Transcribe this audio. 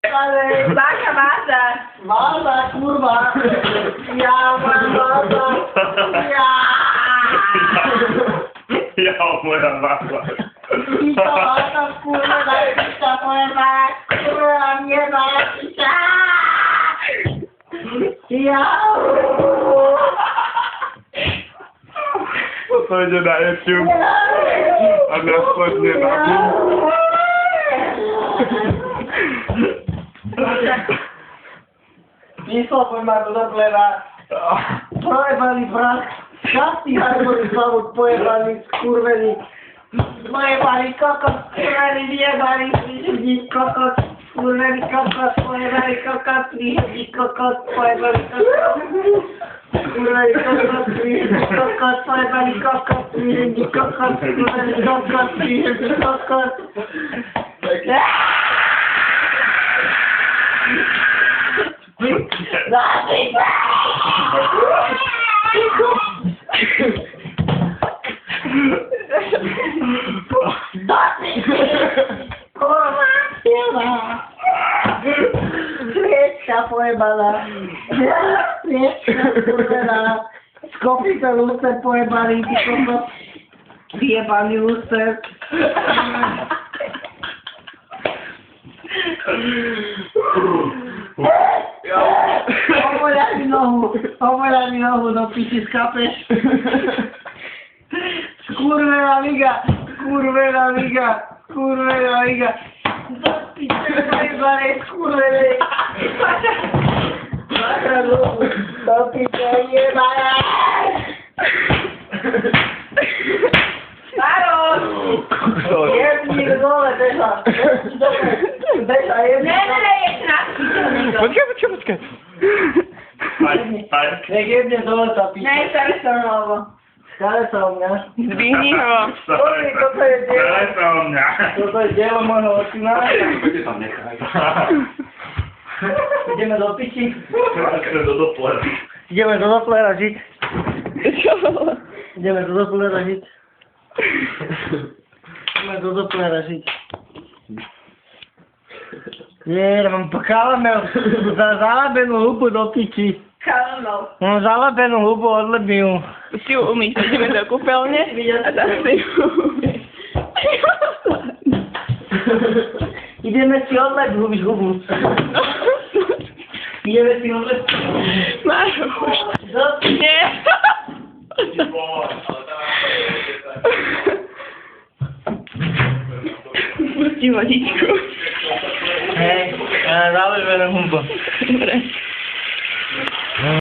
Ale Báka váza. Váza, kurwa. Ja mam váza. Ja. Ja, moja váza. Pisa váza, kurwa, napíša moja váza. Kurva, mne napíša. Ja. To ide na YouTube. A následne na Píslo ma do doplera. Pojebaný brat. Šastý harmoný zavod pojebaný, skurvený. Pojebaný kokos, skurvený, vyjebaný, vyžudí kokos. Skurvený kokos, pojebaný kokos, vyžudí kokos, pojebaný kokos. Skurvený kokos, vyžudí kokos, pojebaný kokos, vyžudí kokos, skurvený kokos, vyžudí kokos. Sviečka pojebaná. Sviečka pojebaná. Skopite luster pojebaný, ty kokos. Vyjebaný luster. Omoľaj mi nohu, do piči, skapeš? Skurvená liga. Do piče, pojebanej, skurvenej. Máka nohu, do piče, jebanej. Maroš! Jebni dole, Beža. Beža, jebni dole. Ne, je krásný. Počkaj. Aj. Nech jebne dole tá piča. Ne, stare sa novo. Stare sa o mňa. Zdvihni ho. Sorry, toto je dielo. Staraj sa o mňa. Toto je dielo môjho ocina. Poďte tam nechaj. Ideme do piči. Do doplera. Ideme do doplera žiť. Čo? Ideme do doplera žiť. Ideme do doplera žiť. Nie, mám kalamel. Zalabenú hubu do piči. Kalamel. Mám zalabenú hubu, odlebí ju. Si ju umýš, ideme do kúpeľne a zase ju umýš. Ideme si odleť hubu. Ideme si odleť. Maroš. Nie. Pustím vodičku. Hej, zalabenú hubu. Dobre.